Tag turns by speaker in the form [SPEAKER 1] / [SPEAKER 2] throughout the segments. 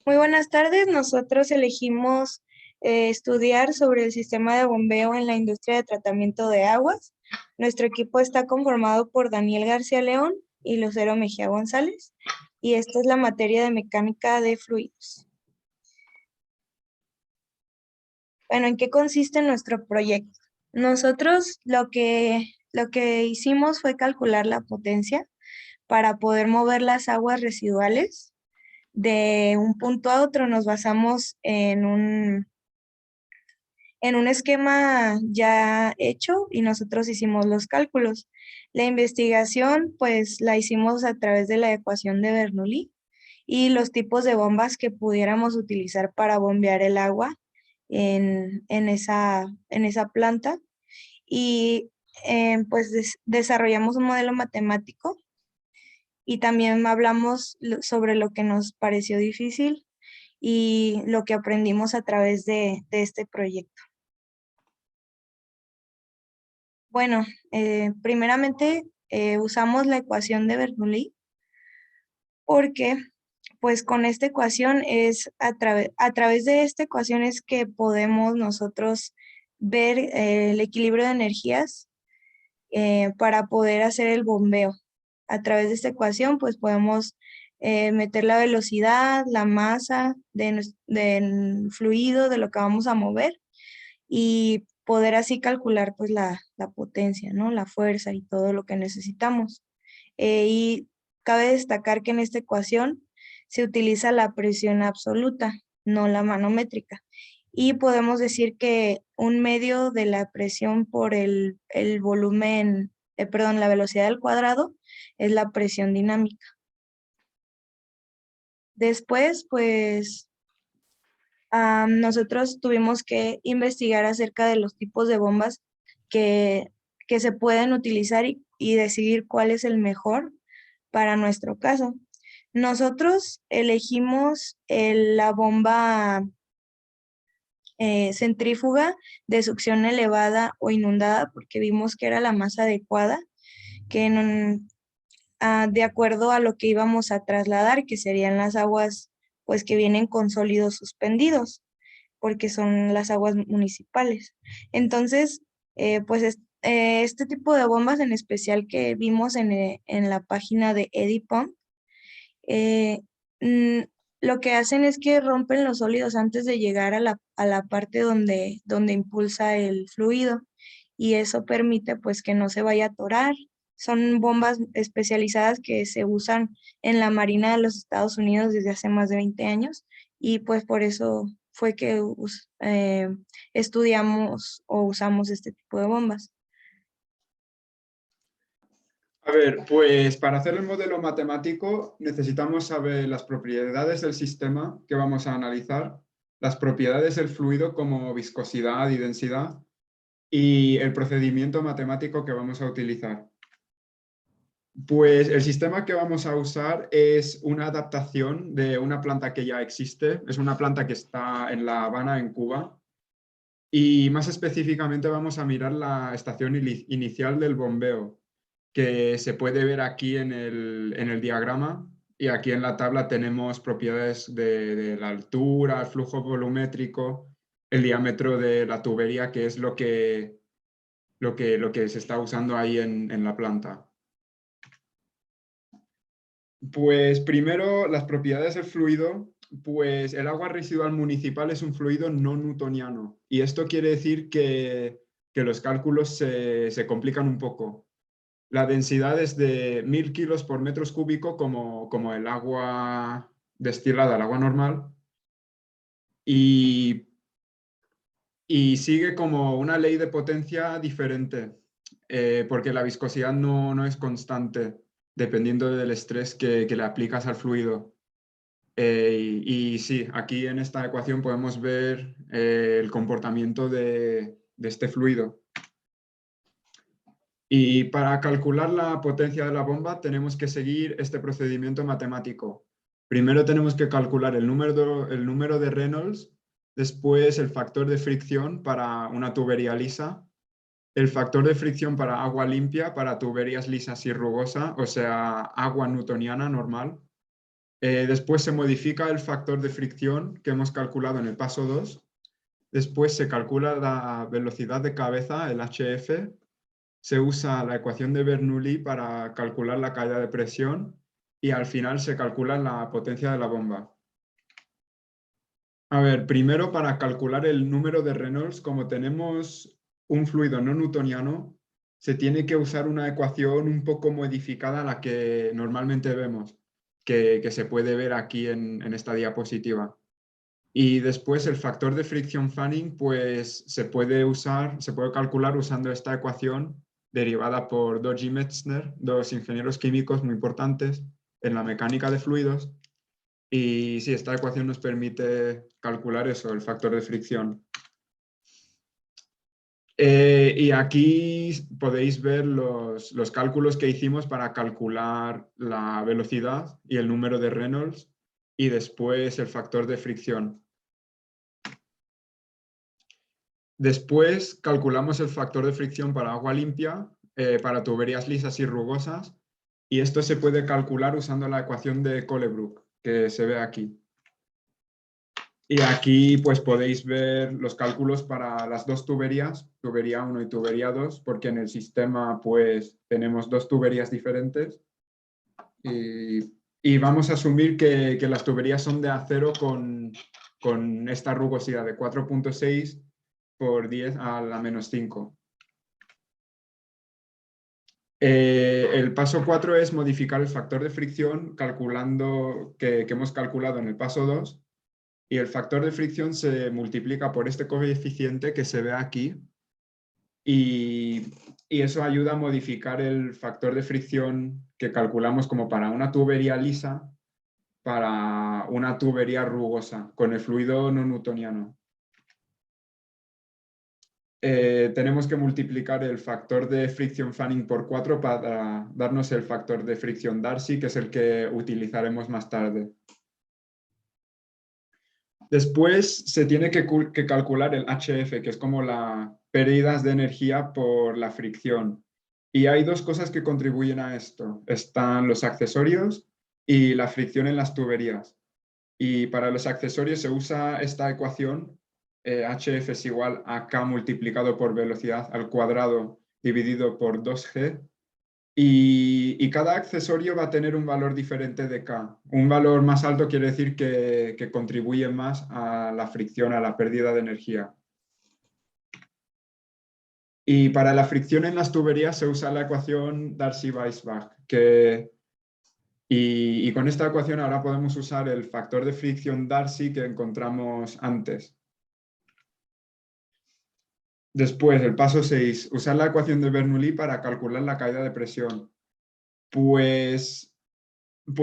[SPEAKER 1] Muy buenas tardes. Nosotros elegimos estudiar sobre el sistema de bombeo en la industria de tratamiento de aguas. Nuestro equipo está conformado por Daniel García León y Lucero Mejía González, y esta es la materia de mecánica de fluidos. Bueno, ¿en qué consiste nuestro proyecto? Nosotros lo que hicimos fue calcular la potencia para poder mover las aguas residuales de un punto a otro. Nos basamos en un esquema ya hecho y nosotros hicimos los cálculos. La investigación, pues, la hicimos a través de la ecuación de Bernoulli y los tipos de bombas que pudiéramos utilizar para bombear el agua en esa planta. Y pues desarrollamos un modelo matemático y también hablamos sobre lo que nos pareció difícil y lo que aprendimos a través de este proyecto. Bueno, primeramente usamos la ecuación de Bernoulli porque pues con esta ecuación a través de esta ecuación es que podemos nosotros ver el equilibrio de energías para poder hacer el bombeo. A través de esta ecuación pues podemos meter la velocidad, la masa del fluido, de lo que vamos a mover, y poder así calcular pues la potencia, ¿no? La fuerza y todo lo que necesitamos. Y cabe destacar que en esta ecuación se utiliza la presión absoluta, no la manométrica. Y podemos decir que un medio de la presión por el volumen, perdón, la velocidad al cuadrado es la presión dinámica. Después, pues, nosotros tuvimos que investigar acerca de los tipos de bombas que, que se pueden utilizar y decidir cuál es el mejor para nuestro caso. Nosotros elegimos la bomba centrífuga de succión elevada o inundada porque vimos que era la más adecuada, que de acuerdo a lo que íbamos a trasladar, que serían las aguas pues que vienen con sólidos suspendidos, porque son las aguas municipales. Entonces, este tipo de bombas en especial que vimos en la página de Edipump, eh, mm, lo que hacen es que rompen los sólidos antes de llegar a la parte donde impulsa el fluido, y eso permite pues que no se vaya a atorar. Son bombas especializadas que se usan en la Marina de los Estados Unidos desde hace más de 20 años, y pues por eso fue que estudiamos o usamos este tipo de bombas.
[SPEAKER 2] A ver, pues para hacer el modelo matemático necesitamos saber las propiedades del sistema que vamos a analizar, las propiedades del fluido como viscosidad y densidad y el procedimiento matemático que vamos a utilizar. Pues el sistema que vamos a usar es una adaptación de una planta que ya existe, es una planta que está en La Habana, en Cuba, y más específicamente vamos a mirar la estación inicial del bombeo, que se puede ver aquí en el diagrama, y aquí en la tabla tenemos propiedades de la altura, el flujo volumétrico, el diámetro de la tubería, que es lo que se está usando ahí en la planta. Pues primero, las propiedades del fluido. Pues el agua residual municipal es un fluido no newtoniano, y esto quiere decir que los cálculos se complican un poco. La densidad es de 1000 kilos por metros cúbico como el agua destilada, el agua normal, y, y sigue como una ley de potencia diferente, porque la viscosidad no es constante dependiendo del estrés que le aplicas al fluido. Y sí, aquí en esta ecuación podemos ver el comportamiento de este fluido. Y para calcular la potencia de la bomba tenemos que seguir este procedimiento matemático. Primero tenemos que calcular el número de Reynolds, después el factor de fricción para una tubería lisa, el factor de fricción para agua limpia, para tuberías lisas y rugosas, o sea, agua newtoniana normal, Después se modifica el factor de fricción que hemos calculado en el paso 2. Después se calcula la velocidad de cabeza, el HF. Se usa la ecuación de Bernoulli para calcular la caída de presión y al final se calcula la potencia de la bomba. A ver, primero para calcular el número de Reynolds, como tenemos un fluido no newtoniano, se tiene que usar una ecuación un poco modificada a la que normalmente vemos, que se puede ver aquí en esta diapositiva. Y después el factor de fricción Fanning, pues se puede calcular usando esta ecuación derivada por Dodge y Metzner, dos ingenieros químicos muy importantes en la mecánica de fluidos. Y sí, esta ecuación nos permite calcular eso, el factor de fricción. Y aquí podéis ver los cálculos que hicimos para calcular la velocidad y el número de Reynolds y después el factor de fricción. Después calculamos el factor de fricción para agua limpia, para tuberías lisas y rugosas, y esto se puede calcular usando la ecuación de Colebrook, que se ve aquí. Y aquí pues podéis ver los cálculos para las dos tuberías, tubería 1 y tubería 2, porque en el sistema pues tenemos dos tuberías diferentes. Y vamos a asumir que las tuberías son de acero con esta rugosidad de 4,6 por 10 a la menos 5. El paso 4 es modificar el factor de fricción calculando que hemos calculado en el paso 2, y el factor de fricción se multiplica por este coeficiente que se ve aquí y eso ayuda a modificar el factor de fricción que calculamos como para una tubería lisa para una tubería rugosa con el fluido no newtoniano. Tenemos que multiplicar el factor de fricción Fanning por 4 para darnos el factor de fricción Darcy, que es el que utilizaremos más tarde. Después se tiene que calcular el HF, que es como las pérdidas de energía por la fricción. Y hay dos cosas que contribuyen a esto. Están los accesorios y la fricción en las tuberías. Y para los accesorios se usa esta ecuación, HF es igual a K multiplicado por velocidad al cuadrado dividido por 2G. Y cada accesorio va a tener un valor diferente de K. Un valor más alto quiere decir que contribuye más a la fricción, a la pérdida de energía. Y para la fricción en las tuberías se usa la ecuación Darcy-Weisbach, y con esta ecuación ahora podemos usar el factor de fricción Darcy que encontramos antes. Después, el paso 6, usar la ecuación de Bernoulli para calcular la caída de presión. Pues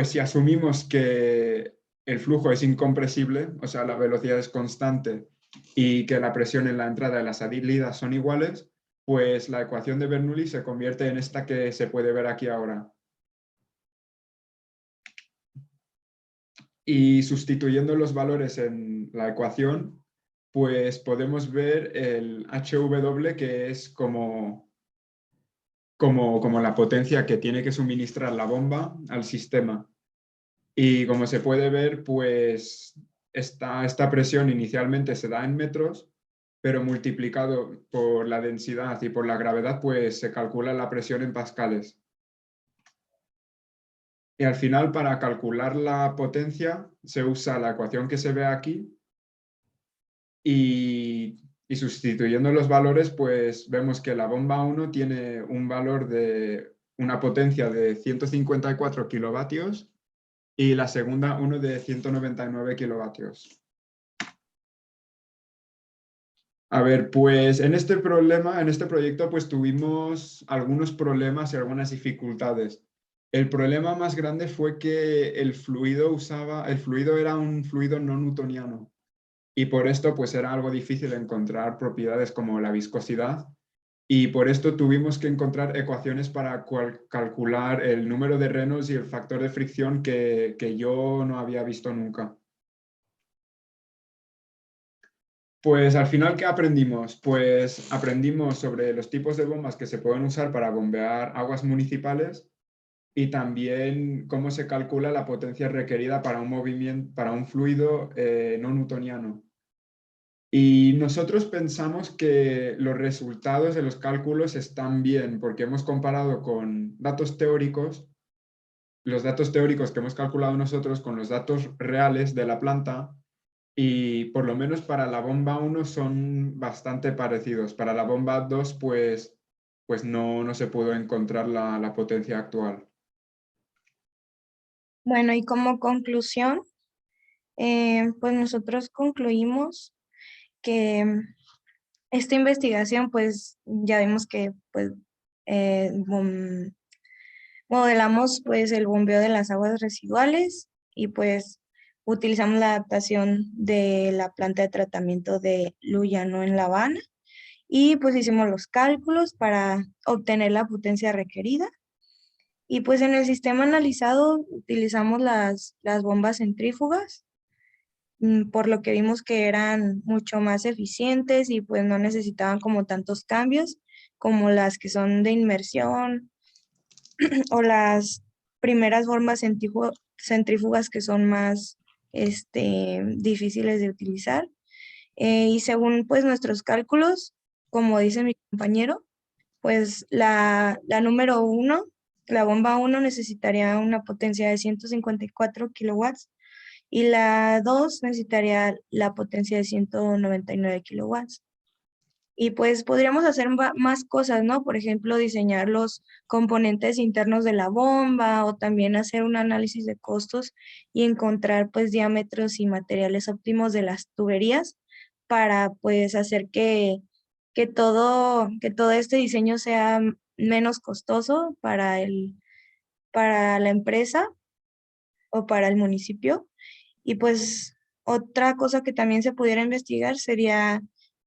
[SPEAKER 2] si asumimos que el flujo es incompresible, o sea, la velocidad es constante y que la presión en la entrada y las salidas son iguales, pues la ecuación de Bernoulli se convierte en esta que se puede ver aquí ahora. Y sustituyendo los valores en la ecuación, pues podemos ver el HW, que es como la potencia que tiene que suministrar la bomba al sistema. Y como se puede ver, pues esta presión inicialmente se da en metros, pero multiplicado por la densidad y por la gravedad, pues se calcula la presión en pascales. Y al final, para calcular la potencia, se usa la ecuación que se ve aquí y sustituyendo los valores, pues vemos que la bomba 1 tiene un valor de una potencia de 154 kilovatios y la segunda uno de 199 kilovatios. A ver, pues en este proyecto, pues tuvimos algunos problemas y algunas dificultades. El problema más grande fue que el fluido era un fluido no newtoniano y por esto pues era algo difícil encontrar propiedades como la viscosidad y por esto tuvimos que encontrar ecuaciones para calcular el número de Reynolds y el factor de fricción que yo no había visto nunca. Pues al final, ¿qué aprendimos? Pues aprendimos sobre los tipos de bombas que se pueden usar para bombear aguas municipales y también cómo se calcula la potencia requerida para un movimiento, para un fluido no newtoniano. Y nosotros pensamos que los resultados de los cálculos están bien porque hemos comparado con datos teóricos, los datos teóricos que hemos calculado nosotros con los datos reales de la planta, y por lo menos para la bomba 1 son bastante parecidos. Para la bomba 2 pues no se pudo encontrar la potencia actual.
[SPEAKER 1] Bueno, y como conclusión, pues nosotros concluimos que esta investigación, pues ya vimos que pues modelamos pues el bombeo de las aguas residuales y pues utilizamos la adaptación de la planta de tratamiento de Luyano en La Habana y pues hicimos los cálculos para obtener la potencia requerida. Y pues en el sistema analizado utilizamos las bombas centrífugas, por lo que vimos que eran mucho más eficientes y pues no necesitaban como tantos cambios como las que son de inmersión o las primeras bombas centrífugas que son más difíciles de utilizar. Y según pues nuestros cálculos, como dice mi compañero, pues la número uno, la bomba uno necesitaría una potencia de 154 kilowatts y la 2 necesitaría la potencia de 199 kilowatts. Y pues podríamos hacer más cosas, ¿no? Por ejemplo, diseñar los componentes internos de la bomba o también hacer un análisis de costos y encontrar pues diámetros y materiales óptimos de las tuberías para pues hacer que todo este diseño sea menos costoso para la empresa o para el municipio. Y pues otra cosa que también se pudiera investigar sería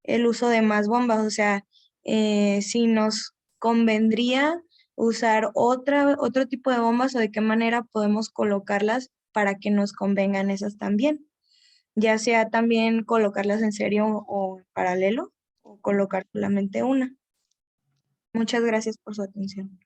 [SPEAKER 1] el uso de más bombas, o sea, si nos convendría usar otro tipo de bombas o de qué manera podemos colocarlas para que nos convengan esas también, ya sea también colocarlas en serio o en paralelo o colocar solamente una. Muchas gracias por su atención.